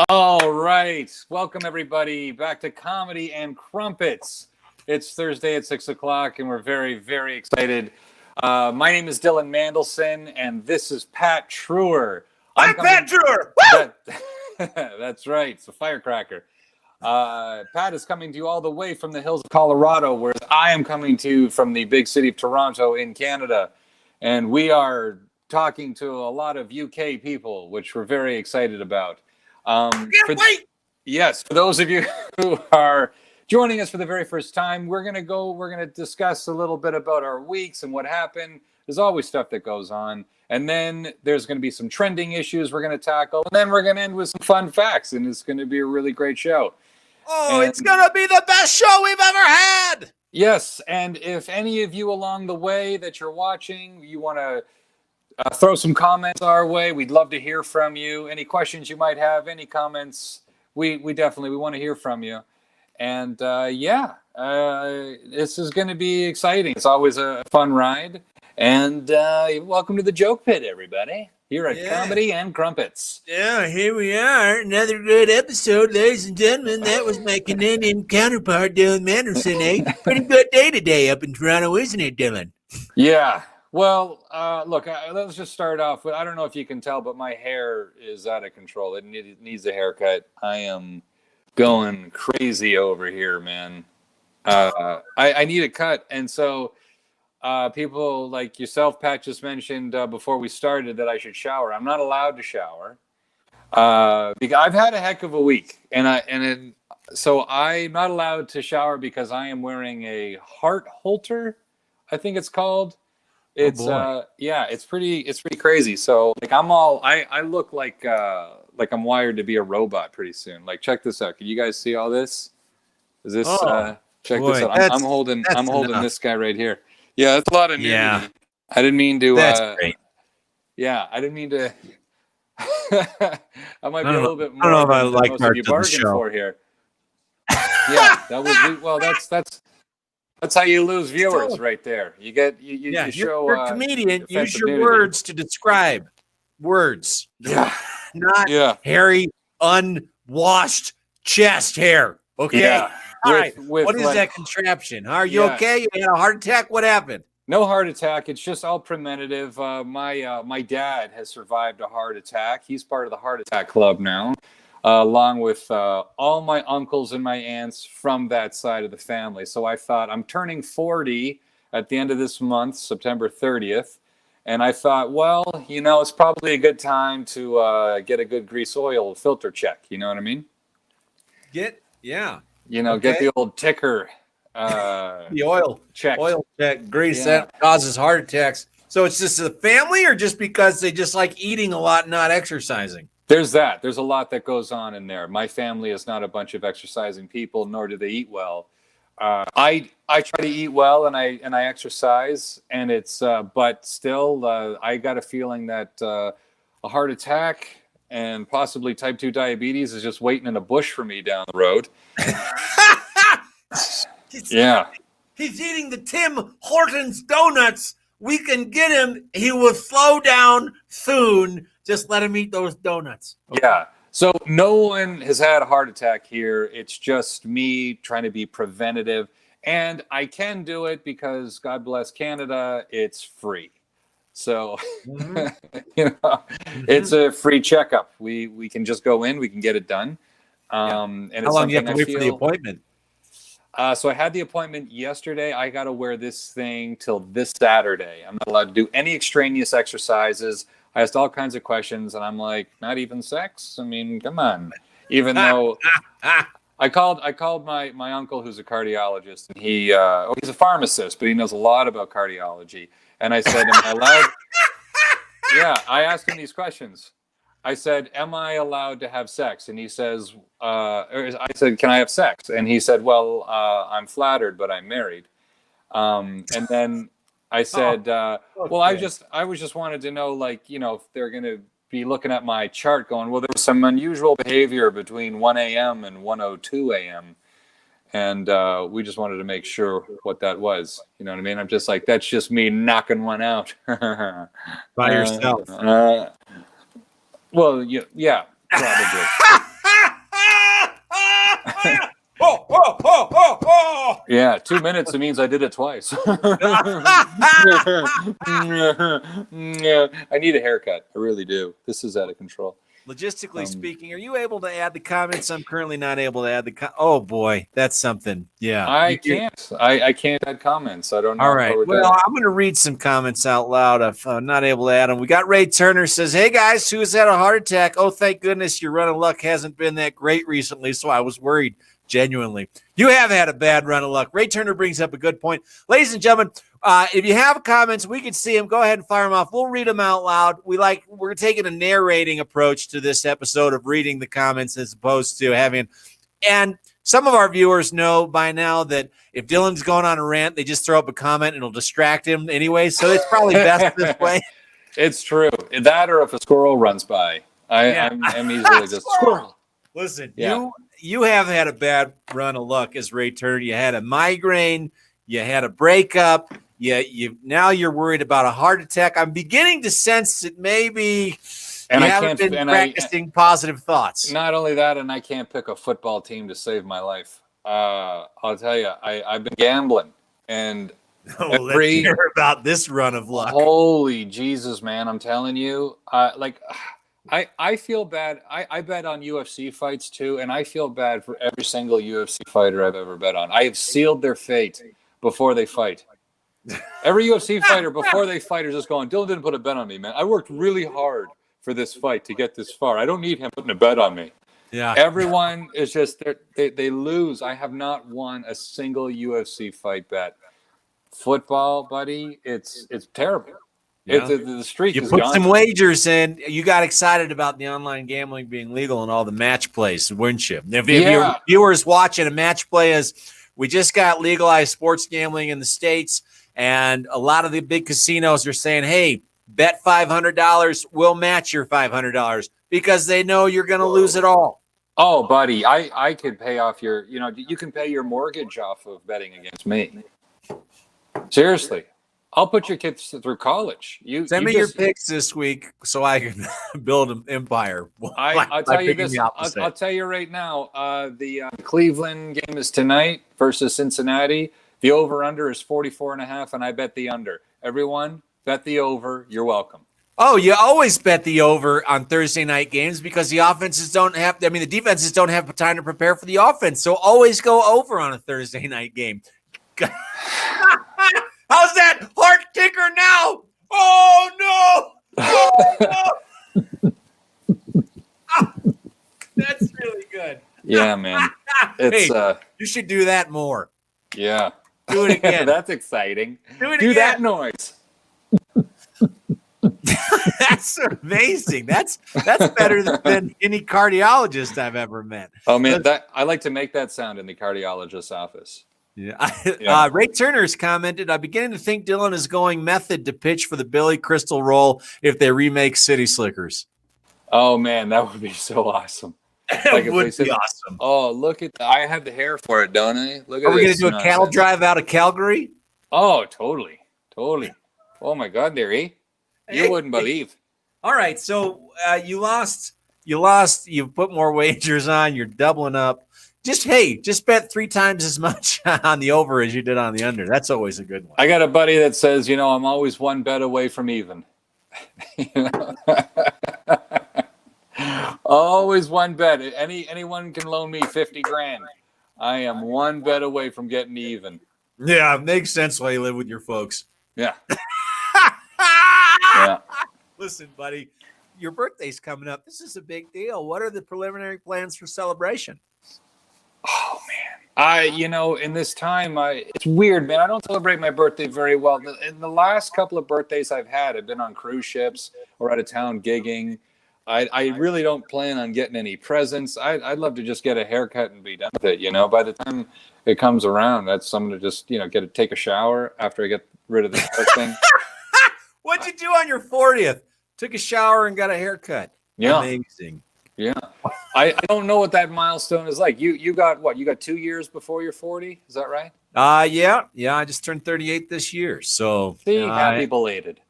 All right. Welcome, everybody, back to Comedy and Crumpets. It's Thursday at 6 o'clock, and we're very, very excited. My name is Dylan Mandlsohn, and this is Pat Treuer. I'm Pat Treuer. Woo! That's right. It's a firecracker. Pat is coming to you all the way from the hills of Colorado, whereas I am coming to you from the big city of Toronto in Canada. And we are talking to a lot of UK people, which we're very excited about. Can't wait. Yes, for those of you who are joining us for the very first time, we're gonna discuss a little bit about our weeks and what happened. There's always stuff that goes on, and then there's gonna be some trending issues we're gonna tackle, and then we're gonna end with some fun facts, and it's gonna be a really great show. Oh, it's gonna be the best show we've ever had. Yes, and if any of you along the way that you're watching, you want to throw some comments our way, we'd love to hear from you. Any questions you might have, any comments, we definitely want to hear from you. And this is going to be exciting. It's always a fun ride. And welcome to the Joke Pit, everybody, here at Comedy and Crumpets. Yeah, here we are. Another good episode, ladies and gentlemen. That was my Canadian counterpart, Dylan Mandlsohn. Pretty good day today up in Toronto, isn't it, Dylan? Yeah. Well, look, let's just start off with, I don't know if you can tell, but my hair is out of control. It needs a haircut. I am going crazy over here, man. I need a cut. And so people like yourself, Pat, just mentioned before we started that I should shower. I'm not allowed to shower because I've had a heck of a week. So I'm not allowed to shower because I am wearing a heart halter, I think it's called. It's it's pretty crazy. So like I look like I'm wired to be a robot pretty soon. Like, check this out. Can you guys see all this? Is this check this out? I'm holding this guy right here. Yeah, that's a lot of nudity. Yeah. I didn't mean to That's great. Yeah, I didn't mean to I might be a little bit more I don't know if I than like most of you parts of the bargained show. for here. Yeah, that was that's how you lose viewers right there. You show you're a comedian. Use offensive your nudity. words to describe words. Yeah. Not hairy, unwashed chest hair. Okay. Yeah. All right. With What is like, that contraption? Are you Yeah. okay? You had a heart attack? What happened? No heart attack. It's just all preventative. My dad has survived a heart attack. He's part of the heart attack club now, along with all my uncles and my aunts from that side of the family. So I thought, I'm turning 40 at the end of this month, September 30th. And I thought, well, it's probably a good time to get a good grease oil filter check. You know what I mean? Get the old ticker the oil check. Oil check, grease that causes heart attacks. So it's just the family, or just because they just like eating a lot and not exercising? There's that. There's a lot that goes on in there. My family is not a bunch of exercising people, nor do they eat well. I try to eat well and I exercise, and it's but still I got a feeling that a heart attack and possibly type 2 diabetes is just waiting in a bush for me down the road. He's eating the Tim Hortons donuts. We can get him. He will slow down soon. Just let him eat those donuts. Okay. Yeah. So no one has had a heart attack here. It's just me trying to be preventative. And I can do it because, God bless Canada, it's free. So, it's a free checkup. We can just go in. We can get it done. And how long do you have to wait for the appointment? So I had the appointment yesterday. I got to wear this thing till this Saturday. I'm not allowed to do any extraneous exercises. I asked all kinds of questions, and I'm like, not even sex? I mean, come on. Even though I called my uncle, who's a cardiologist, and he's a pharmacist, but he knows a lot about cardiology. And I said, am I allowed? Yeah, I asked him these questions. I said, am I allowed to have sex? And he says, I said, can I have sex? And he said, well, I'm flattered, but I'm married. And then I said, well, I was just wanted to know, like, if they're going to be looking at my chart going, well, there was some unusual behavior between 1 a.m. and 1:02 a.m. And we just wanted to make sure what that was. You know what I mean? I'm just like, that's just me knocking one out. By yourself. Well, yeah, probably. Oh, oh, oh, oh, oh. Yeah, 2 minutes. It means I did it twice. Yeah, I need a haircut. I really do. This is out of control. Logistically speaking, are you able to add the comments? I'm currently not able to add the. Oh boy, that's something. Yeah, I can't. I can't add comments. I don't know. All right. Well, I'm going to read some comments out loud. I'm not able to add them. We got Ray Turner says, "Hey guys, who has had a heart attack? Oh, thank goodness your run of luck hasn't been that great recently. So I was worried." Genuinely, you have had a bad run of luck. Ray Turner brings up a good point. Ladies and gentlemen, if you have comments, we can see them. Go ahead and fire them off. We'll read them out loud. We're taking a narrating approach to this episode of reading the comments as opposed to having. And some of our viewers know by now that if Dylan's going on a rant, they just throw up a comment and it'll distract him anyway. So it's probably best this way. It's true. That or if a squirrel runs by, I'm easily just squirrel. Listen, you have had a bad run of luck as Ray Turner. You had a migraine. You had a breakup. Now you're worried about a heart attack. I'm beginning to sense that maybe you haven't been practicing positive thoughts. Not only that, and I can't pick a football team to save my life. I'll tell you, I've been gambling. And let's hear about this run of luck. Holy Jesus, man. I'm telling you, I feel bad. I bet on UFC fights too, and I feel bad for every single UFC fighter I've ever bet on. I have sealed their fate before they fight. Every UFC fighter before they fight is just going, Dylan didn't put a bet on me, man. I worked really hard for this fight to get this far. I don't need him putting a bet on me. Yeah. Everyone is just they lose. I have not won a single UFC fight bet. Football, buddy, it's terrible. Yeah. The streak is gone. You put some wagers in. You got excited about the online gambling being legal and all the match plays, wouldn't you? If your viewers watching a match play is, we just got legalized sports gambling in the States, and a lot of the big casinos are saying, hey, bet $500, we'll match your $500 because they know you're going to lose it all. Oh, buddy, I could pay off you can pay your mortgage off of betting against me. Seriously. I'll put your kids through college. Send me your picks this week so I can build an empire. I'll tell you this. I'll tell you right now. The Cleveland game is tonight versus Cincinnati. The over/under is 44.5, and I bet the under. Everyone, bet the over. You're welcome. Oh, you always bet the over on Thursday night games because the defenses don't have time to prepare for the offense. So always go over on a Thursday night game. How's that heart ticker now? Oh, no. Oh, no. Oh, that's really good. Yeah, man. It's you should do that more. Yeah. Do it again. That's exciting. Do again. That noise. That's amazing. That's better than any cardiologist I've ever met. Oh, man, I like to make that sound in the cardiologist's office. Yeah. Ray Turner's commented, I'm beginning to think Dylan is going method to pitch for the Billy Crystal role if they remake City Slickers. Oh, man, that would be so awesome. It would be awesome. Oh, look at that. I have the hair for it, don't I? Look at Are we going to do a cattle drive out of Calgary? Oh, totally. Oh, my God, Derry. You wouldn't believe. All right, so you lost. You put more wagers on. You're doubling up. Just bet 3 times as much on the over as you did on the under. That's always a good one. I got a buddy that says, I'm always one bet away from even. Always one bet. Anyone can loan me $50,000. I am one bet away from getting even. Yeah, it makes sense why you live with your folks. Yeah. Yeah. Listen, buddy, your birthday's coming up. This is a big deal. What are the preliminary plans for celebration? Oh, man. In this time, it's weird, man. I don't celebrate my birthday very well. In the last couple of birthdays I've had, I've been on cruise ships or out of town gigging. I really don't plan on getting any presents. I'd love to just get a haircut and be done with it. By the time it comes around, that's something to just, take a shower after I get rid of this thing. What'd you do on your 40th? Took a shower and got a haircut. Yeah. Amazing. Yeah. I don't know what that milestone is like. You got what? You got 2 years before you're 40? Is that right? Yeah. I just turned 38 this year. So happy belated.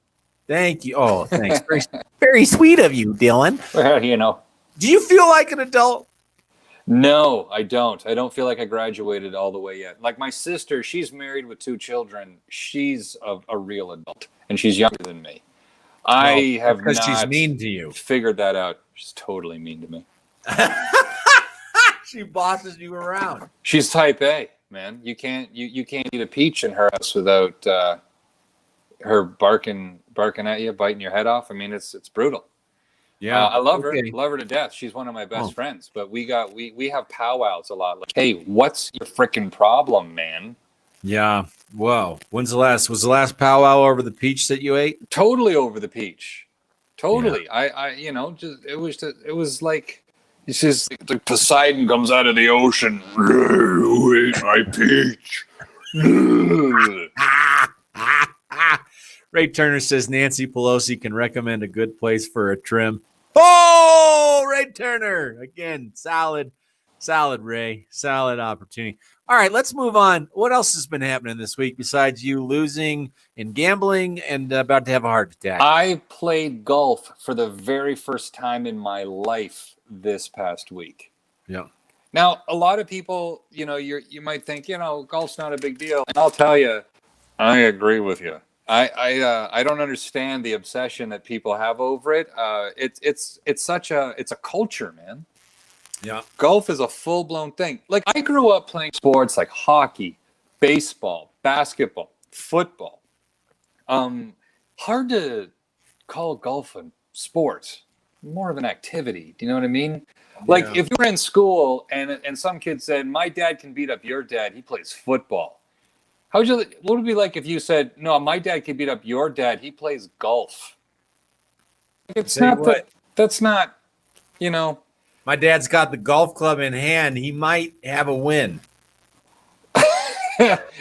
Thank you. Oh, thanks. Very, very sweet of you, Dylan. Well, Do you feel like an adult? No, I don't. I don't feel like I graduated all the way yet. Like my sister, she's married with 2 children. She's a real adult, and she's younger than me. Well, I have because she's not mean to you. figured that out. She's totally mean to me. She bosses you around. She's type A, man. You can't eat a peach in her house without her barking at you, biting your head off. I mean, it's brutal. Yeah, I love her to death. She's one of my best friends. But we have powwows a lot. Like, hey, what's your freaking problem, man? Yeah. Whoa. Was the last powwow over the peach that you ate? Totally over the peach. Totally. Yeah. It was like it's just like Poseidon comes out of the ocean. Who ate my peach? Ray Turner says Nancy Pelosi can recommend a good place for a trim. Oh, Ray Turner. Again, solid, Ray. Solid opportunity. All right, let's move on. What else has been happening this week besides you losing and gambling and about to have a heart attack? I played golf for the very first time in my life this past week. Yeah. Now, a lot of people, you might think, golf's not a big deal. And I'll tell you, I agree with you. I don't understand the obsession that people have over it. It's a culture, man. Yeah. Golf is a full-blown thing. Like I grew up playing sports like hockey, baseball, basketball, football. Hard to call golf a sport. More of an activity. Do you know what I mean? Like if you were in school and some kid said, "My dad can beat up your dad. He plays football." What would it be like if you said, "No, my dad can beat up your dad. He plays golf"? It's not that. That's not, My dad's got the golf club in hand. He might have a win.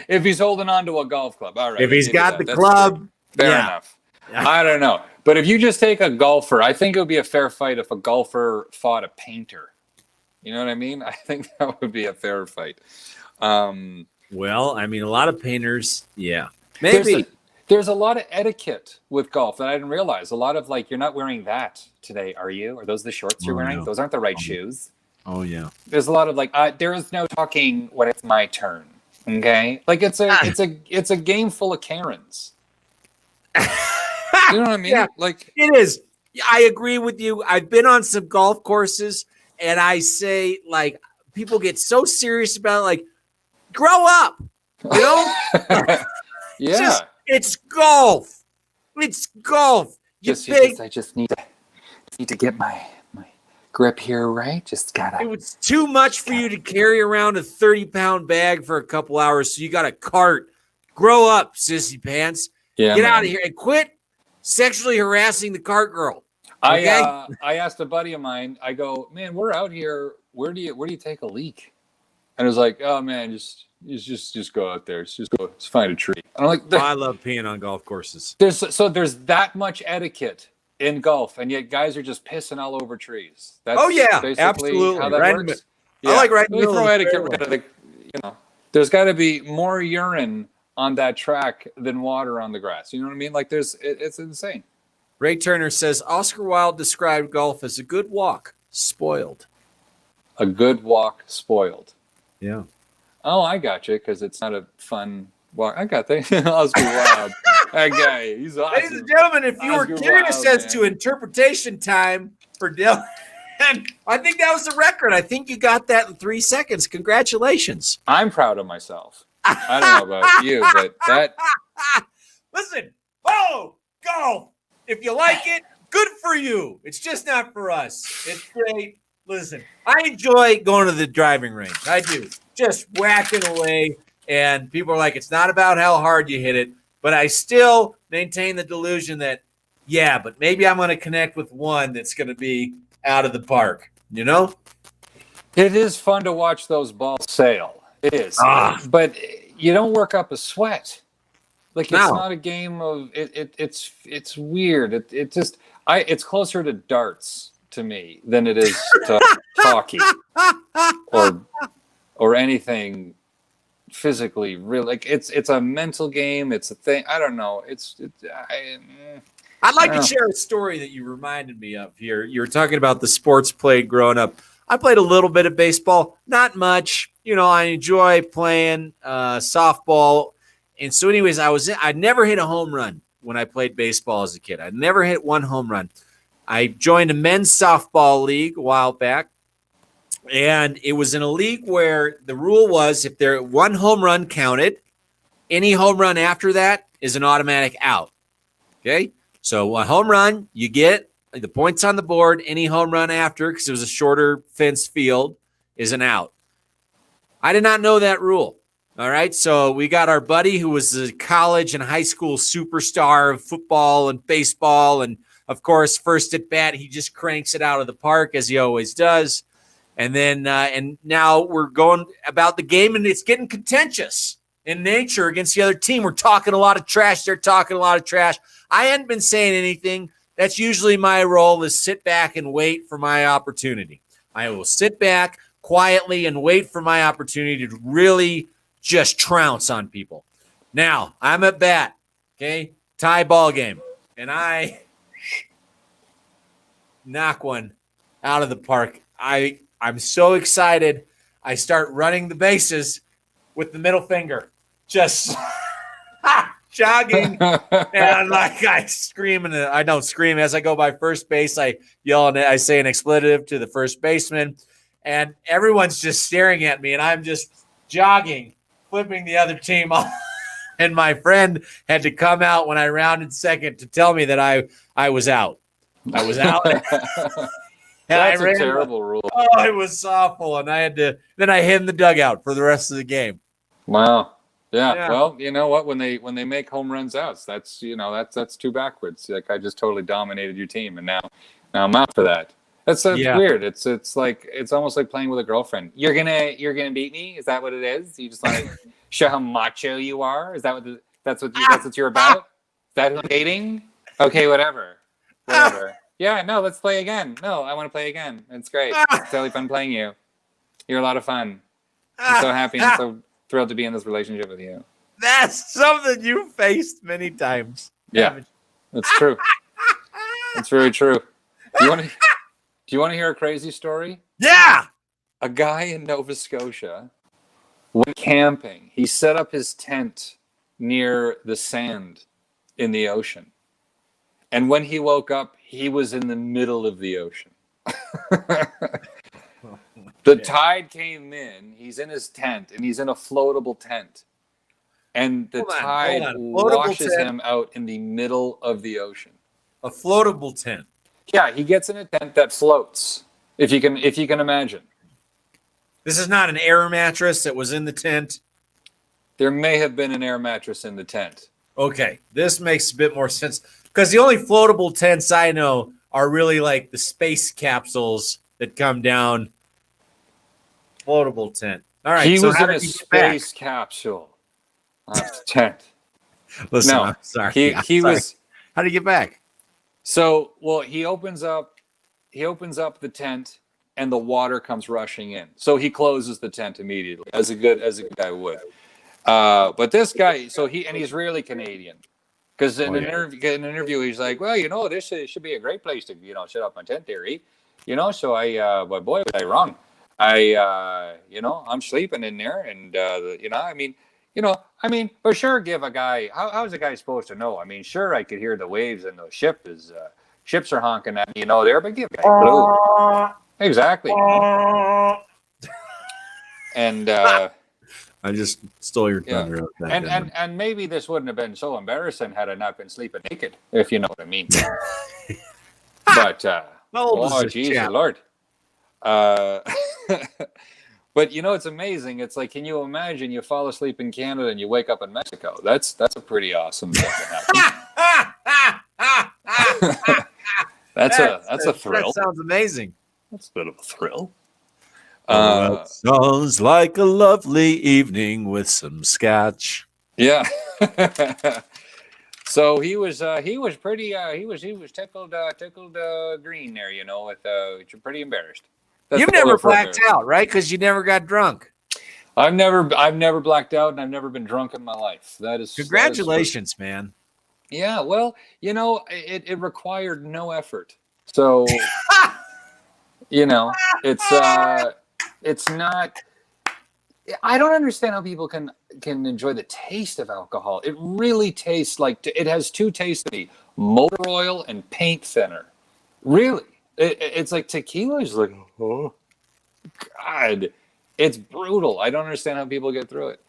If he's holding on to a golf club. All right. If he's got the club, fair enough. I don't know. But if you just take a golfer, I think it would be a fair fight if a golfer fought a painter. You know what I mean? I think that would be a fair fight. Well, I mean, a lot of painters, maybe. There's a lot of etiquette with golf that I didn't realize. A lot of you're not wearing that today, are you? Are those the shorts you're wearing? No. Those aren't the right shoes. Oh, yeah. There's a lot of there is no talking when it's my turn. Okay? It's a game full of Karens. You know what I mean? Yeah, it is. I agree with you. I've been on some golf courses and I say people get so serious about it, grow up, Yeah. It's golf. It's golf. I just need to get my grip here right. Just gotta. It was too much for you to carry around a 30-pound bag for a couple hours, so you got a cart. Grow up, sissy pants. Yeah, get out of here and quit sexually harassing the cart girl. Okay? I asked a buddy of mine. I go, man, we're out here. Where do you take a leak? And it was like, oh man, just go out there. Just find a tree. And I'm like, I love peeing on golf courses. There's that much etiquette in golf, and yet guys are just pissing all over trees. That's basically absolutely. how that works. Yeah. I like right. We throw etiquette rid of the, there's got to be more urine on that track than water on the grass. You know what I mean? It's insane. Ray Turner says Oscar Wilde described golf as a good walk, spoiled. A good walk, spoiled. Yeah. Oh, I got you, because it's not a fun walk. I got that. Oscar Wilde. That guy, he's awesome. Ladies and gentlemen, if you were curious as to interpretation time for Dylan, I think that was the record. I think you got that in 3 seconds. Congratulations. I'm proud of myself. I don't know about you, but that. Listen, golf. If you like it, good for you. It's just not for us. It's great. Listen, I enjoy going to the driving range. I do. Just whacking away. And people are like, it's not about how hard you hit it. But I still maintain the delusion that, but maybe I'm going to connect with one that's going to be out of the park. It is fun to watch those balls sail. It is. But you don't work up a sweat. It's not a game of it. It's weird. It's closer to darts to me than it is to hockey or anything physically real. It's a mental game. It's a thing. I don't know. I'd like to share a story that you reminded me of here. You were talking about the sports played growing up. I played a little bit of baseball, not much. I enjoy playing softball. And so anyways, I never hit a home run when I played baseball as a kid. I never hit one home run. I joined a men's softball league a while back. And it was in a league where the rule was if there one home run counted, any home run after that is an automatic out. Okay? So a home run, you get the points on the board. Any home run after, because it was a shorter fenced field, is an out. I did not know that rule. All right. So we got our buddy who was a college and high school superstar of football and baseball. And of course, first at bat, he just cranks it out of the park as he always does. And then, and now we're going about the game, and it's getting contentious in nature against the other team. We're talking a lot of trash. They're talking a lot of trash. I hadn't been saying anything. That's usually my role, is sit back and wait for my opportunity. I will sit back quietly and wait for my opportunity to really just trounce on people. Now, I'm at bat, okay? Tie ball game. And I knock one out of the park. I'm so excited. I start running the bases with the middle finger, just jogging. And I scream, and I don't scream as I go by first base. I yell and I say an expletive to the first baseman, and everyone's just staring at me, and I'm just jogging, flipping the other team off. And my friend had to come out when I rounded second to tell me that I was out. I was out. That's a terrible rule. Oh, it was awful. And then I hid in the dugout for the rest of the game. Wow. Yeah. Well, you know what? When they make home runs outs, that's too backwards. Like, I just totally dominated your team, and now I'm out for that. That's weird. It's like, it's almost like playing with a girlfriend. You're gonna beat me? Is that what it is? You just want to show how macho you are? Is that that's what you're about? Is that who I'm dating? Okay, whatever. Yeah, no, let's play again. No, I want to play again. It's great. It's really fun playing you. You're a lot of fun. I'm so happy and so thrilled to be in this relationship with you. That's something you faced many times. Yeah, that's true. That's very true. Do you want to hear a crazy story? Yeah. A guy in Nova Scotia went camping. He set up his tent near the sand in the ocean. And when he woke up, he was in the middle of the ocean. The tide came in. He's in his tent, and he's in a floatable tent. And the tide washes him out in the middle of the ocean. A floatable tent. Yeah, he gets in a tent that floats. If you can imagine. This is not an air mattress that was in the tent. There may have been an air mattress in the tent. Okay, this makes a bit more sense. Because the only floatable tents I know are really like the space capsules that come down. Floatable tent. All right. He was in a space capsule. Not a tent. Listen, no, I'm sorry. He was. How did he get back? So, well, he opens up the tent, and the water comes rushing in. So he closes the tent immediately, as a good guy would. But this guy, he's really Canadian. Because in an interview, he's like, well, this should be a great place to, set up my tent there, eh? So but boy, was I wrong. I'm sleeping in there, and, for sure, give a guy, how's a guy supposed to know? I mean, sure, I could hear the waves and the ships are honking at me, there, but give a guy a clue. Exactly. And, I just stole your thunder. Yeah. And maybe this wouldn't have been so embarrassing had I not been sleeping naked, if you know what I mean. But Jesus Lord. But it's amazing. It's like, can you imagine you fall asleep in Canada and you wake up in Mexico? That's a pretty awesome thing to happen. That's a thrill. That sounds amazing. That's a bit of a thrill. Sounds like a lovely evening with some scotch. Yeah. So he was pretty he was tickled green there, which you're pretty embarrassed. You've never blacked out, right? Because you never got drunk. I've never blacked out, and I've never been drunk in my life. Congratulations, man. Yeah, well, it required no effort. So You know, it's not. I don't understand how people can enjoy the taste of alcohol. It really tastes like it has two tastes to me: motor oil and paint thinner. Really, it's like tequila is like, oh God, it's brutal. I don't understand how people get through it.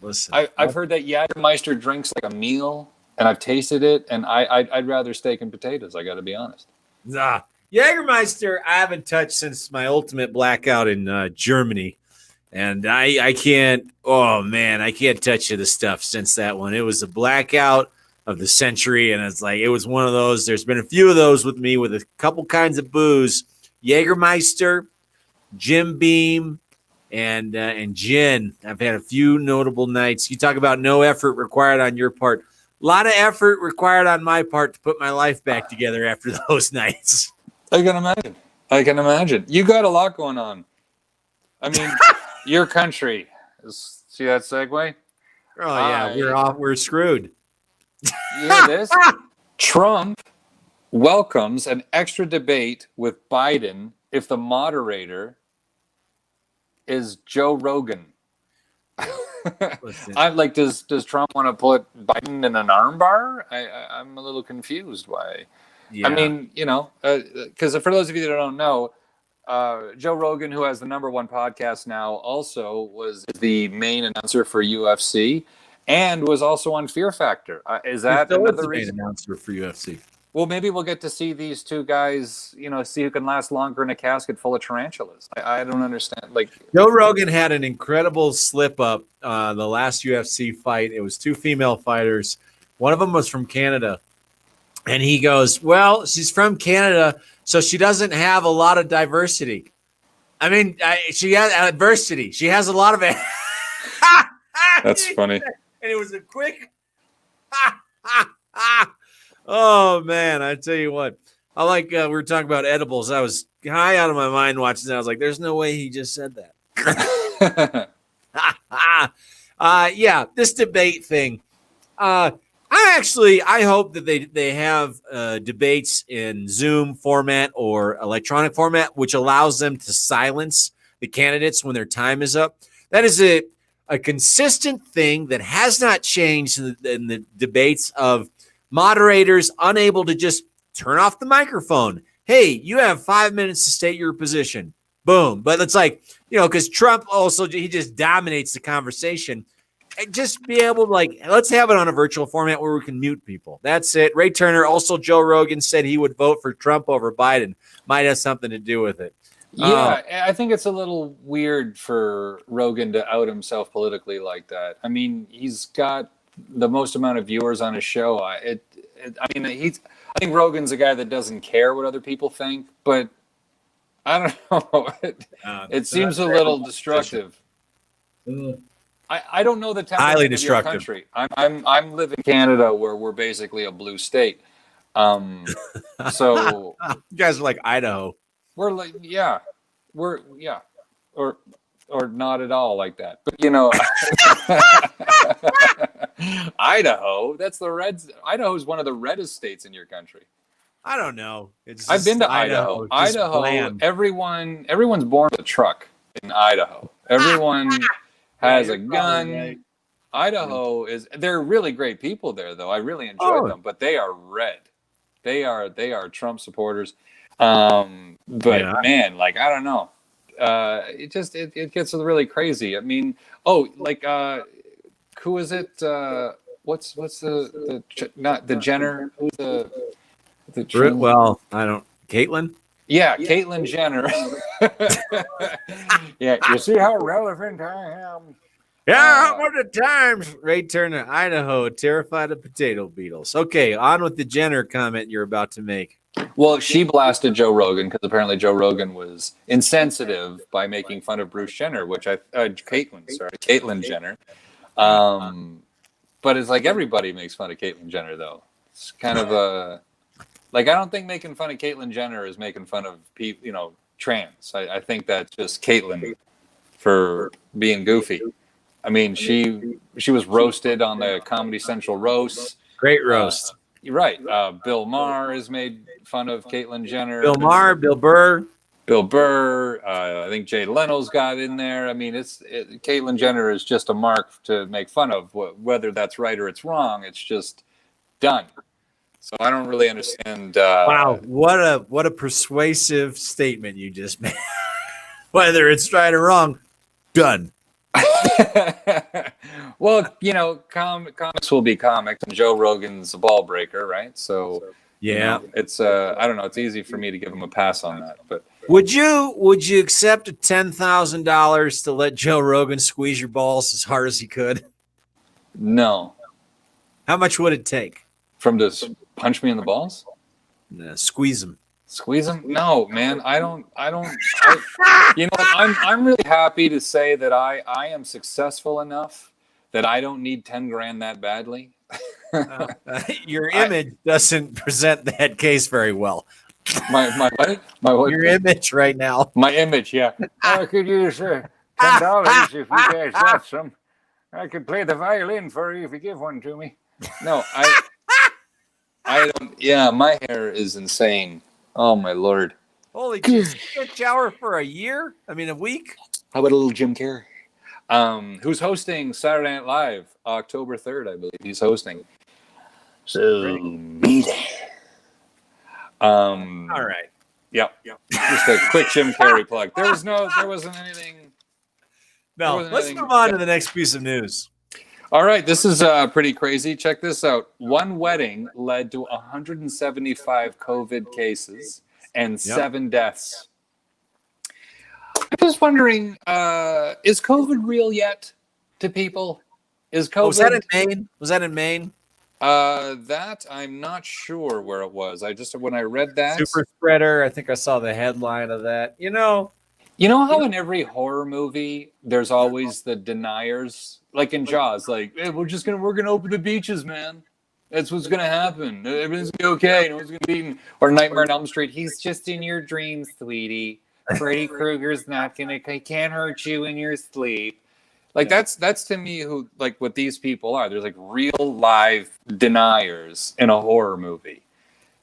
Listen, I've heard that Jägermeister drinks like a meal, and I've tasted it, and I'd rather steak and potatoes. I got to be honest. nah. Jägermeister, I haven't touched since my ultimate blackout in Germany. And I can't, oh man, I can't touch the stuff since that one. It was a blackout of the century. And it's like, it was one of those. There's been a few of those with me with a couple kinds of booze: Jägermeister, Jim Beam, and gin. I've had a few notable nights. You talk about no effort required on your part. A lot of effort required on my part to put my life back together after those nights. I can imagine. I can imagine. You got a lot going on. I mean, your country. See that segue? Oh yeah, we're off. We're screwed. You hear this? Trump welcomes an extra debate with Biden if the moderator is Joe Rogan. I'm like, does Trump want to put Biden in an armbar? I'm a little confused why. Yeah. I mean, you know, because for those of you that don't know, Joe Rogan, who has the #1 podcast now, also was the main announcer for UFC and was also on Fear Factor. Is that another reason? Main announcer for UFC. Well, maybe we'll get to see these two guys, you know, see who can last longer in a casket full of tarantulas. I don't understand. Like, Joe Rogan had an incredible slip up the last UFC fight. It was two female fighters. One of them was from Canada. And he goes, well, she's from Canada, so she doesn't have a lot of diversity. I mean, she has adversity. She has a lot of it. That's funny. And it was a quick. Oh, man, I tell you what. I like we were talking about edibles. I was high out of my mind watching that. I was like, there's no way he just said that. Yeah, this debate thing. I hope that they have debates in Zoom format or electronic format, which allows them to silence the candidates when their time is up. That is a consistent thing that has not changed in the debates of moderators unable to just turn off the microphone. Hey, you have 5 minutes to state your position. Boom. But it's like, you know, because Trump also, he just dominates the conversation. And just be able to, like, let's have it on a virtual format where we can mute people. That's it. Ray Turner, also Joe Rogan, said he would vote for Trump over Biden. Might have something to do with it. Yeah, I think it's a little weird for Rogan to out himself politically like that. I mean, he's got the most amount of viewers on his show. I think Rogan's a guy that doesn't care what other people think, but I don't know. It seems a little destructive. I don't know the temperature highly of your destructive country. I'm live in Canada where we're basically a blue state. So you guys are like Idaho. We're like, or not at all like that. But you know, Idaho. That's the reds. Idaho is one of the reddest states in your country. I don't know. I've been to Idaho. Idaho. Everyone's born with a truck in Idaho. Everyone has a gun. Right. Idaho they're really great people there, though. I really enjoyed them, but they are red. They are Trump supporters. Man, like, I don't know. It gets really crazy. I mean, who is it? What's not the Jenner? Who's the well, I don't. Caitlyn. Yeah, Caitlyn Jenner. Yeah, you see how relevant I am. Yeah, how about the times? Ray Turner, Idaho, terrified of potato beetles. Okay, on with the Jenner comment you're about to make. Well, she blasted Joe Rogan because apparently Joe Rogan was insensitive by making fun of Bruce Jenner, Caitlyn Jenner. But it's like everybody makes fun of Caitlyn Jenner, though. It's kind of a I don't think making fun of Caitlyn Jenner is making fun of people, trans. I think that's just Caitlyn for being goofy. I mean, she was roasted on the Comedy Central roast. Great roast. You're right. Bill Maher has made fun of Caitlyn Jenner. Bill Maher, Bill Burr. Bill Burr. I think Jay Leno's got in there. I mean, Caitlyn Jenner is just a mark to make fun of. Whether that's right or it's wrong, it's just done. So I don't really understand. Wow, what a persuasive statement you just made. Whether it's right or wrong, done. Well, comics will be comics, and Joe Rogan's a ball breaker, right? So Yeah. it's I don't know. It's easy for me to give him a pass on that, but. Would you accept a $10,000 to let Joe Rogan squeeze your balls as hard as he could? No. How much would it take? From to punch me in the balls? Squeeze them. Squeeze them? No, man. I don't. You know what? I'm really happy to say that I am successful enough that I don't need 10 grand that badly. Your image doesn't present that case very well. My what? Your image right now. My image, yeah. I could use $10 if you guys want some. I could play the violin for you if you give one to me. No, I don't. Yeah, my hair is insane. Oh my lord! Holy Jesus! You can't shower for a year? I mean, a week? How about a little Jim Carrey? Who's hosting Saturday Night Live October 3rd? I believe he's hosting. So be there. All right. Yep. Just a quick Jim Carrey plug. There wasn't anything. No, let's move on to the next piece of news. All right, this is pretty crazy. Check this out. One wedding led to 175 COVID cases and 7 deaths. I'm just wondering, is COVID real yet to people? Is COVID? Was that in Maine? Was that in Maine? That I'm not sure where it was. When I read that Super spreader. I think I saw the headline of that. You know how in every horror movie there's always the deniers, like in Jaws, like, hey, we're gonna open the beaches, man. That's what's gonna happen. Everything's gonna be okay. No one's gonna be eaten. Or Nightmare on Elm Street. He's just in your dreams, sweetie. Freddy Krueger's he can't hurt you in your sleep. Like that's to me who like what these people are. There's like real live deniers in a horror movie,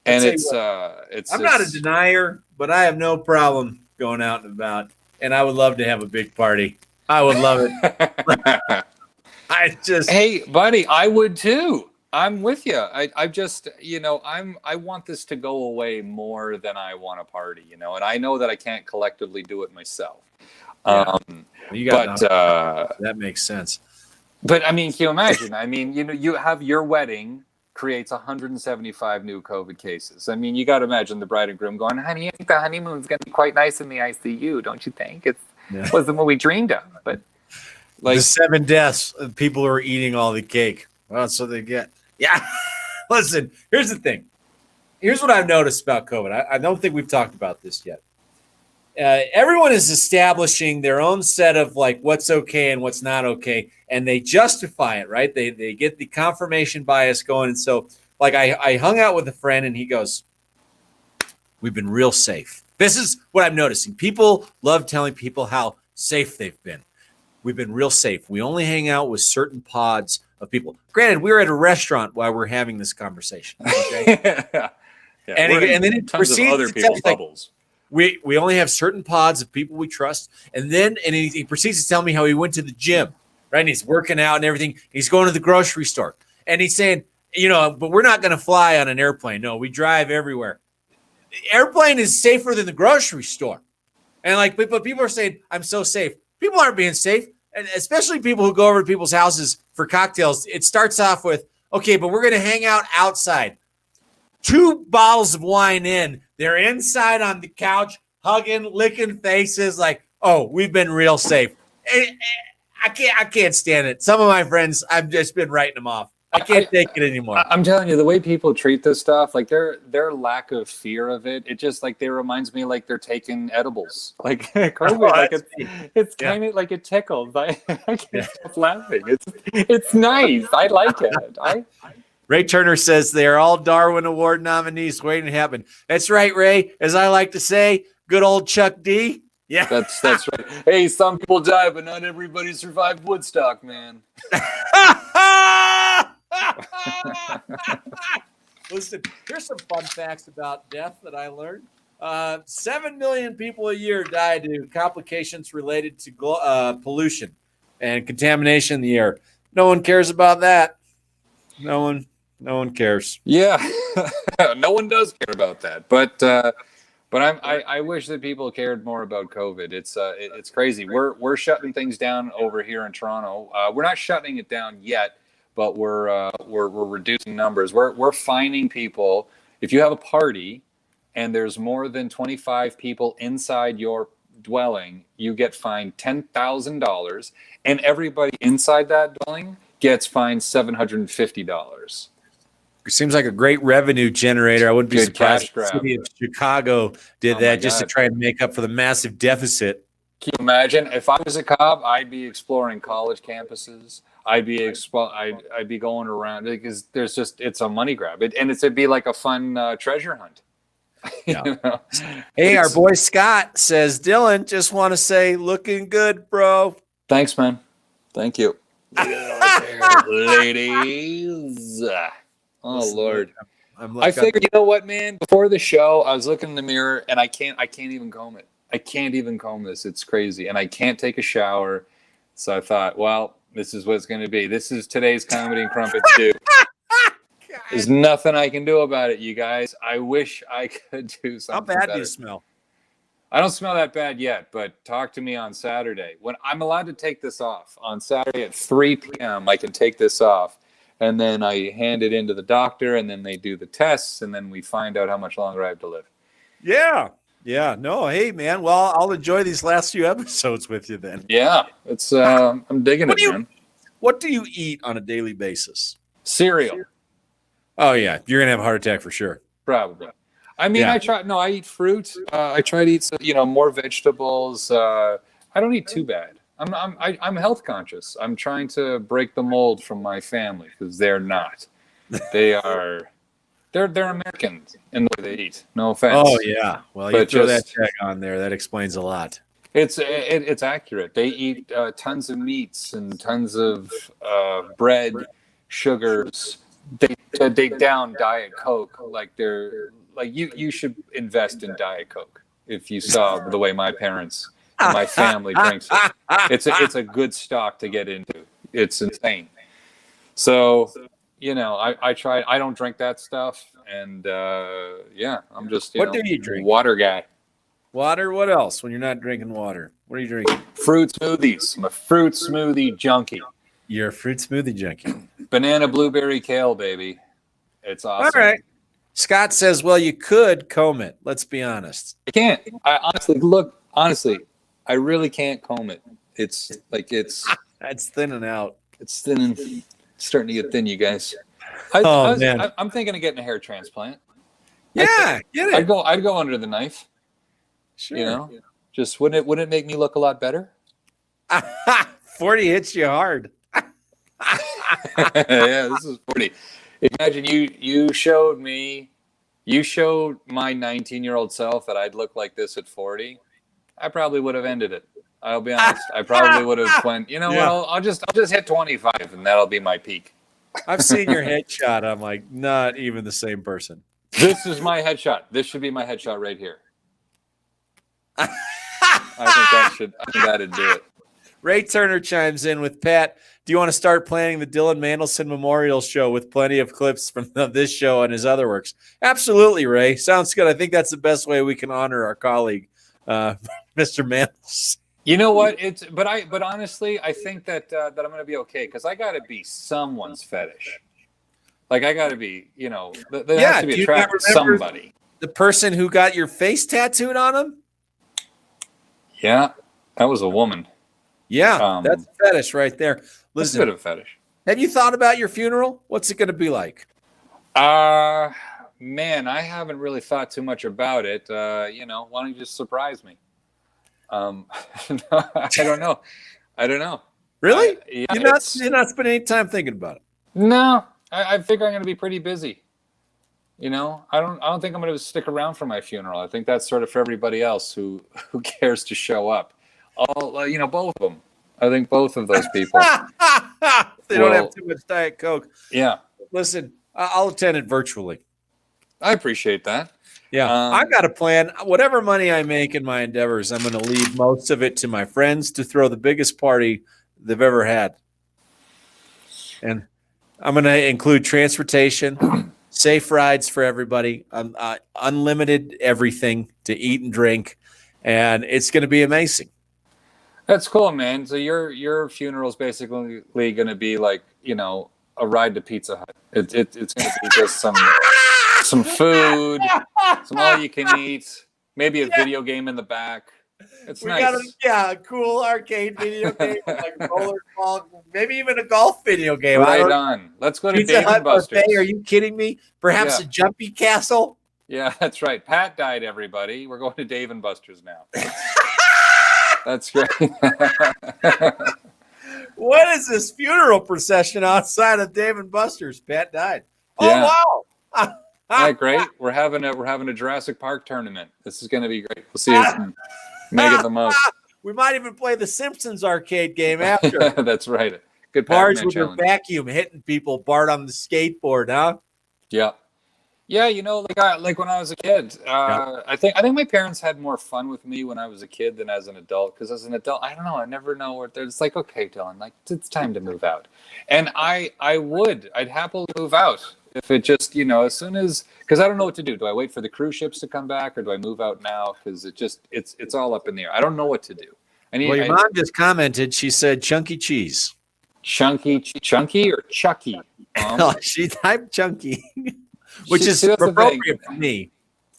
and it's I'm not a denier, but I have no problem going out and about, and I would love to have a big party. I would love it. Hey, buddy, I would too. I'm with you. I just, I want this to go away more than I want a party, and I know that I can't collectively do it myself. Yeah. That makes sense. But I mean, can you imagine? I mean, you have your wedding creates 175 new COVID cases. I mean, you got to imagine the bride and groom going, honey, I think the honeymoon's going to be quite nice in the ICU, don't you think? It wasn't what we dreamed of. But like the 7 deaths of people who are eating all the cake. Well, that's what they get. Yeah. Listen, here's the thing. Here's what I've noticed about COVID. I don't think we've talked about this yet. Everyone is establishing their own set of like what's okay and what's not okay, and they justify it, right? They get the confirmation bias going. And so like I hung out with a friend and he goes, we've been real safe. This is what I'm noticing. People love telling people how safe they've been. We've been real safe. We only hang out with certain pods of people. Granted, we were at a restaurant while we're having this conversation. Okay? Yeah. And then it tons of other people's bubbles. We only have certain pods of people we trust. And then he proceeds to tell me how he went to the gym, right? And he's working out and everything. He's going to the grocery store. And he's saying, but we're not going to fly on an airplane. No, we drive everywhere. The airplane is safer than the grocery store. And but people are saying, I'm so safe. People aren't being safe. And especially people who go over to people's houses for cocktails. It starts off with, okay, but we're going to hang out outside. 2 bottles of wine in. They're inside on the couch, hugging, licking faces like, oh, we've been real safe. I can't stand it. Some of my friends, I've just been writing them off. I can't take it anymore. I'm telling you, the way people treat this stuff, like their lack of fear of it, it just like they reminds me like they're taking edibles. Like COVID, it's kind of like it tickles. I can't stop laughing. It's nice. I like it. Ray Turner says they are all Darwin Award nominees waiting to happen. That's right, Ray. As I like to say, good old Chuck D. Yeah, that's right. Hey, some people die, but not everybody survived Woodstock, man. Listen, here's some fun facts about death that I learned. 7 million people a year die to complications related to pollution and contamination in the air. No one cares about that. No one cares. Yeah, no one does care about that. But I wish that people cared more about COVID. It's crazy. We're shutting things down over here in Toronto. We're not shutting it down yet, but we're reducing numbers. We're fining people if you have a party and there's more than 25 people inside your dwelling, you get fined $10,000, and everybody inside that dwelling gets fined $750. It seems like a great revenue generator. I wouldn't be Good surprised cash if the grab. city of Chicago did Oh that my just to God. try and make up for the massive deficit. Can you imagine if I was a cop? I'd be exploring college campuses. I'd be going around because it's a money grab, it'd be like a fun treasure hunt. Yeah. You know? Hey, our boy Scott says, Dylan, just want to say, looking good, bro. Thanks, man. Thank you. Look at those hair, ladies. Oh, Listen, Lord. I figured, you know what, man? Before the show, I was looking in the mirror and I can't even comb it. I can't even comb this. It's crazy. And I can't take a shower. So I thought, well, this is what it's going to be. This is today's Comedy and Crumpets do. There's nothing I can do about it, you guys. I wish I could do something How bad better. do you smell? I don't smell that bad yet, but talk to me on Saturday. When I'm allowed to take this off. On Saturday at 3 p.m., I can take this off. And then I hand it into the doctor, and then they do the tests, and then we find out how much longer I have to live. Yeah. Yeah. No, hey, man. Well, I'll enjoy these last few episodes with you then. Yeah, it's I'm digging it, man. What do you eat on a daily basis? Cereal. Oh, yeah. You're going to have a heart attack for sure. Probably. I mean, Yeah. I eat fruit. I try to eat, more vegetables. I don't eat too bad. I'm health conscious. I'm trying to break the mold from my family because they're not. They're Americans in the way they eat. No offense. Oh, yeah. Well, you throw that tag on there. That explains a lot. It's accurate. They eat tons of meats and tons of bread, sugars. They down Diet Coke like they're like you should invest in Diet Coke if you saw the way my parents and my family drinks it. It's a good stock to get into. It's insane. So I try. I don't drink that stuff, and I'm just What do you drink? Water guy. Water? What else when you're not drinking water? What are you drinking? Fruit smoothies. I'm a fruit smoothie junkie. You're a fruit smoothie junkie. Banana, blueberry, kale, baby. It's awesome. All right. Scott says, well, you could comb it. Let's be honest. I can't. Honestly, I really can't comb it. It's That's thinning out. it's thinning. It's starting to get thin, you guys. Man. I'm thinking of getting a hair transplant. Yeah, get it. I'd go under the knife. Sure. Just wouldn't it make me look a lot better? 40 hits you hard. Yeah, this is 40. Imagine you showed my 19-year-old self that I'd look like this at 40. I probably would have ended it. I'll be honest. I probably would have went, what, I'll just hit 25 and that'll be my peak. I've seen your headshot. I'm like, not even the same person. This is my headshot. This should be my headshot right here. I think that'd do it. Ray Turner chimes in with Pat. Do you want to start planning the Dylan Mandlsohn Memorial Show with plenty of clips from this show and his other works? Absolutely, Ray. Sounds good. I think that's the best way we can honor our colleague, Mr. Mandlsohn. You know what? But honestly, I think that I'm going to be okay because I got to be someone's fetish. Like I got to be, there has to be attracted to somebody. The person who got your face tattooed on him? Yeah, that was a woman. Yeah, that's a fetish right there. Listen, That's a bit of a fetish. Have you thought about your funeral? What's it going to be like? Man, I haven't really thought too much about it. Why don't you just surprise me? I don't know. Really? Yeah, You're not spending any time thinking about it? No, I figure I'm going to be pretty busy. I don't think I'm going to stick around for my funeral. I think that's sort of for everybody else who cares to show up. Both of them. I think both of those people. They don't have too much Diet Coke. Yeah. Listen, I'll attend it virtually. I appreciate that. Yeah, I got a plan. Whatever money I make in my endeavors, I'm going to leave most of it to my friends to throw the biggest party they've ever had. And I'm going to include transportation, safe rides for everybody, unlimited everything to eat and drink, and it's going to be amazing. That's cool, man. So your funeral is basically going to be like, you know, a ride to Pizza Hut. It's going to be just some food, some all you can eat, maybe a video game in the back. It's nice. Got a cool arcade video game, like rollerball, maybe even a golf video game. Right on. Let's go to Pizza Dave Hut and Buster's. buffet, are you kidding me? Perhaps a jumpy castle? Yeah, that's right. Pat died, everybody. We're going to Dave and Buster's now. That's great. What is this funeral procession outside of Dave and Buster's? Pat died. Yeah. Oh, wow. Yeah, great. We're having a Jurassic Park tournament. This is going to be great. We'll see who can make it the most. We might even play the Simpsons arcade game after. That's right. Good Bart with challenge. her vacuum hitting people. Bart on the skateboard, huh? Yeah. Yeah, you know, like when I was a kid, I think my parents had more fun with me when I was a kid than as an adult. Because as an adult, I don't know, I never know what it's like. Okay, Dylan, like it's time to move out, and I'd happily move out if it just, you know, as soon as, because I don't know what to do. Do I wait for the cruise ships to come back, or do I move out now? Because it's all up in the air. I don't know what to do. Your mom just commented. She said chunky cheese. Chunky or Chucky? She typed chunky. Which is appropriate for me.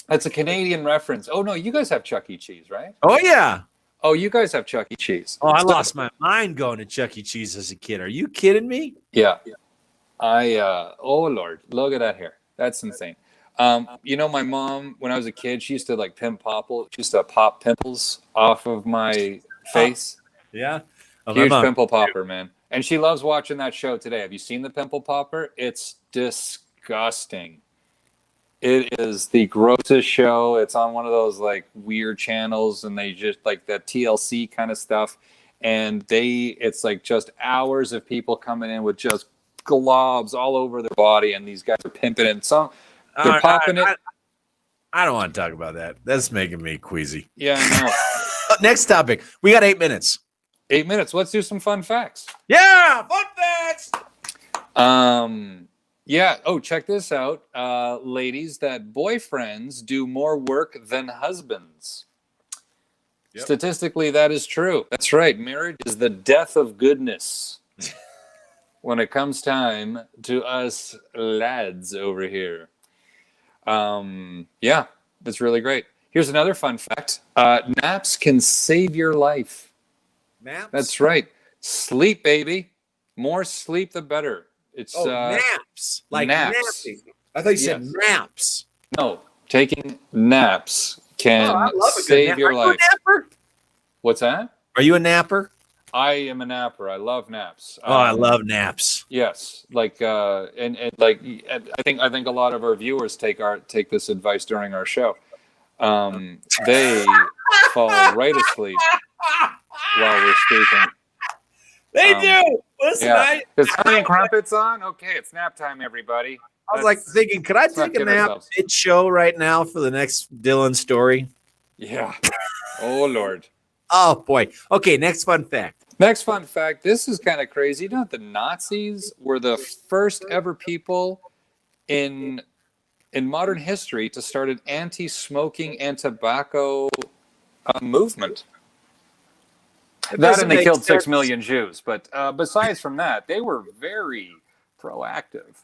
That's a Canadian reference. Oh, no, you guys have Chuck E. Cheese, right? Oh, yeah. Oh, you guys have Chuck E. Cheese. Oh, I lost my mind going to Chuck E. Cheese as a kid. Are you kidding me? Yeah. Oh, Lord, look at that hair. That's insane. You know, my mom, when I was a kid, she used to like She used to pop pimples off of my face. Yeah. Huge pimple popper, man. And she loves watching that show today. Have you seen the pimple popper? It's disgusting. It is the grossest show. It's on one of those like weird channels, and they just like that TLC kind of stuff. And it's like just hours of people coming in with just globs all over their body, and these guys are pimping it. They're popping it. I don't want to talk about that. That's making me queasy. Yeah, I know. Next topic. We got 8 minutes. 8 minutes. Let's do some fun facts. Yeah, fun facts. Yeah. Oh, check this out, ladies. That boyfriends do more work than husbands. Yep. Statistically, that is true. That's right. Marriage is the death of goodness when it comes time to us lads over here. Yeah, that's really great. Here's another fun fact. Naps can save your life. Naps? That's right. Sleep, baby. More sleep, the better. It's naps. Like naps. Napping. I thought you said naps. No, taking naps can save your life. Are you a napper? What's that? Are you a napper? I am a napper. I love naps. I love naps. Yes, like and like I think a lot of our viewers take this advice during our show. They fall right asleep while we're speaking. They do. Listen, yeah. Is Honey and Crumpets on? Okay, it's nap time, everybody. I was like thinking, could I take a nap mid-show right now for the next Dylan story? Yeah. Oh, Lord. Oh, boy. Okay, next fun fact. Next fun fact. This is kind of crazy. You know, the Nazis were the first ever people in modern history to start an anti-smoking and tobacco movement. That and they killed 6 million Jews. But besides from that, they were very proactive.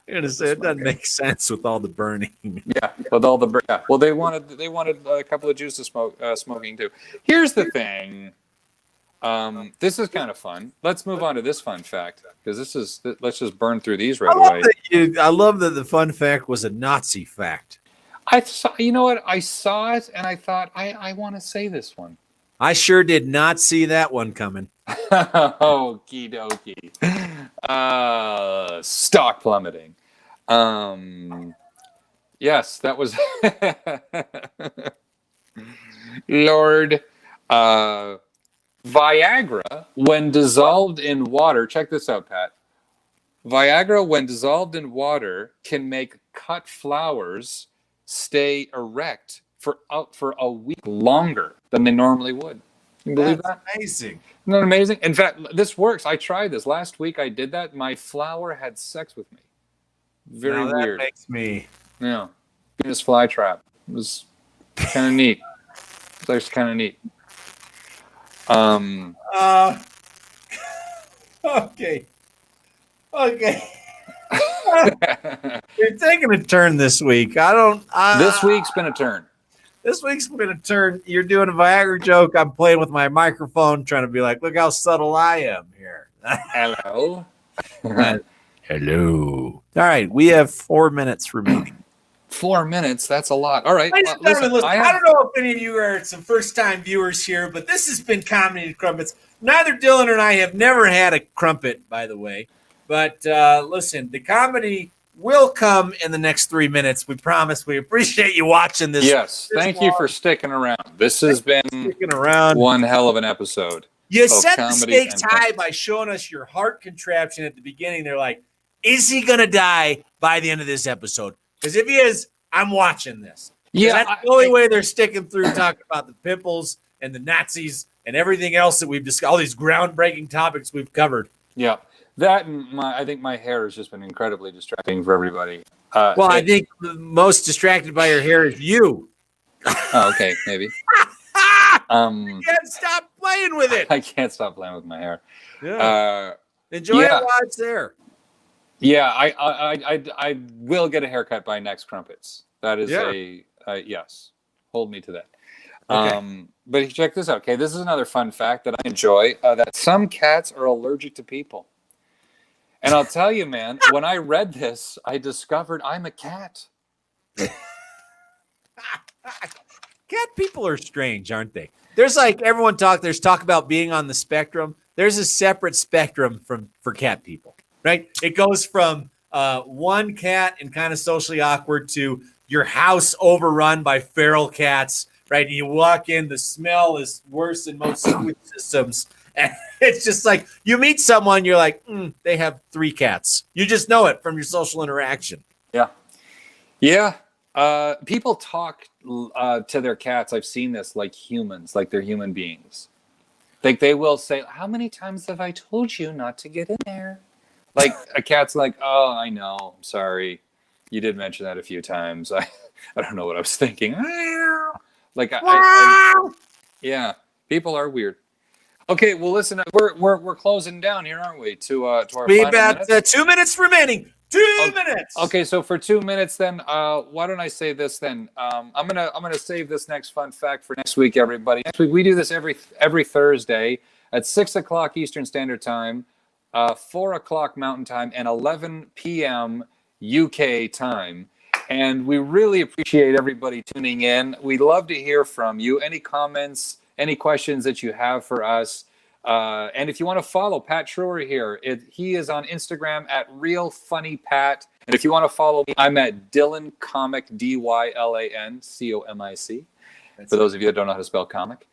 You're gonna say it doesn't make sense with all the burning. Yeah, with all the well, they wanted a couple of Jews to smoke smoking too. Here's the thing. This is kind of fun. Let's move on to this fun fact because let's just burn through these right away. I love that the fun fact was a Nazi fact. You know what? I saw it and I thought I want to say this one. I sure did not see that one coming. Okie dokie. Stock plummeting. Yes, that was Lord. Viagra, when dissolved in water, check this out, Pat. Viagra, when dissolved in water, can make cut flowers stay erect for a week longer than they normally would. Can you believe that? Amazing. Isn't that amazing? In fact, this works. I tried this last week. I did that. My flower had sex with me. Very weird. That makes me. Yeah. This fly trap. It was kind of neat. It was kind of neat. Okay. You're taking a turn this week. This week's been a turn. This week's been a turn. You're doing a Viagra joke. I'm playing with my microphone, trying to be like, look how subtle I am here. Hello. Hello. All right. We have 4 minutes remaining. 4 minutes. That's a lot. All right. Listen, I don't know if any of you are some first-time viewers here, but this has been Comedy and Crumpets. Neither Dylan and I have never had a crumpet, by the way. But listen, the comedy will come in the next 3 minutes. We promise. We appreciate you watching this. Yes. Thank you for sticking around. This has been one hell of an episode. You set the stakes high by showing us your heart contraption at the beginning. They're like, is he going to die by the end of this episode? Because if he is, I'm watching this. Yeah, that's the only way they're sticking through talking about the pimples and the Nazis and everything else that we've discussed, all these groundbreaking topics we've covered. Yeah, that and I think my hair has just been incredibly distracting for everybody. I think the most distracted by your hair is you. Oh, okay, maybe. You can't stop playing with it. I can't stop playing with my hair. Yeah. Enjoy it while it's there. Yeah, I will get a haircut by next Crumpets. That is a yes. Hold me to that. Okay. But check this out. Okay, this is another fun fact that I enjoy. That some cats are allergic to people. And I'll tell you, man, when I read this, I discovered I'm a cat. Cat people are strange, aren't they? There's there's talk about being on the spectrum. There's a separate spectrum for cat people. Right? It goes from one cat and kind of socially awkward to your house overrun by feral cats, right? And you walk in, the smell is worse than most sewage systems. And it's just like you meet someone, you're like, they have 3 cats. You just know it from your social interaction. Yeah. Yeah. People talk to their cats. I've seen this like humans, like they're human beings. Like they will say, how many times have I told you not to get in there? Like a cat's like, oh, I know. I'm sorry. You did mention that a few times. I don't know what I was thinking. Like, yeah, people are weird. Okay, well, listen, we're closing down here, aren't we? To our we about 2 minutes remaining. 2 minutes. Okay, so for 2 minutes, then, why don't I say this? Then I'm gonna save this next fun fact for next week, everybody. Next week we do this every Thursday at 6 o'clock Eastern Standard Time. 4 o'clock Mountain Time, and 11 p.m. UK time. And we really appreciate everybody tuning in. We'd love to hear from you. Any comments, any questions that you have for us. And if you want to follow Pat Treuer here, he is on Instagram at RealFunnyPat. And if you want to follow me, I'm at Dylan Comic, DYLAN COMIC. For those of you that don't know how to spell comic.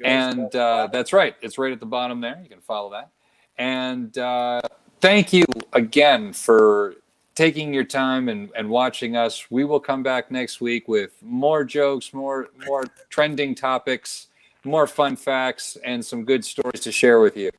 And that's right. It's right at the bottom there. You can follow that. And thank you again for taking your time and watching us. We will come back next week with more jokes, more trending topics, more fun facts, and some good stories to share with you.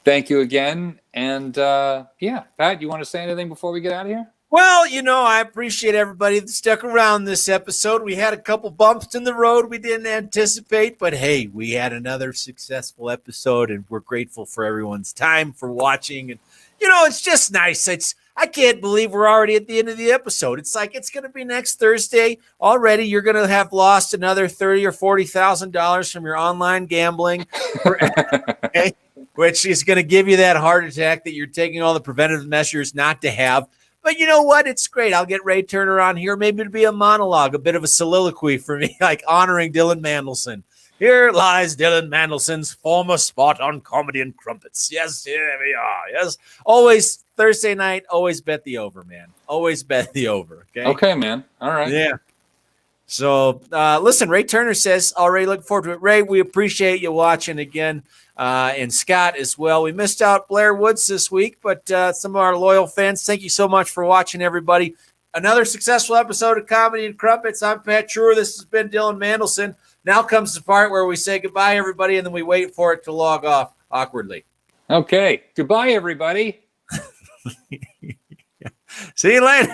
Thank you again. And Pat, you want to say anything before we get out of here? Well, I appreciate everybody that stuck around this episode. We had a couple bumps in the road we didn't anticipate, but hey, we had another successful episode, and we're grateful for everyone's time for watching. And, it's just nice. I can't believe we're already at the end of the episode. It's like it's going to be next Thursday. Already you're going to have lost another $30,000 or $40,000 from your online gambling, which is going to give you that heart attack that you're taking all the preventative measures not to have. But you know what? It's great. I'll get Ray Turner on here. Maybe it'll be a monologue, a bit of a soliloquy for me, like honoring Dylan Mandlsohn. Here lies Dylan Mandelson's former spot on Comedy and Crumpets. Yes, here we are. Yes. Always Thursday night, always bet the over, man. Always bet the over. Okay, man. All right. Yeah. So, listen, Ray Turner says, already looking forward to it. Ray, we appreciate you watching again. And Scott as well. We missed out Blair Woods this week, but some of our loyal fans, thank you so much for watching, everybody. another successful episode of Comedy and Crumpets. I'm Pat Treuer. This has been Dylan Mandlsohn. Now comes the part where we say goodbye, everybody, and then we wait for it to log off awkwardly. Okay. Goodbye, everybody. See you later.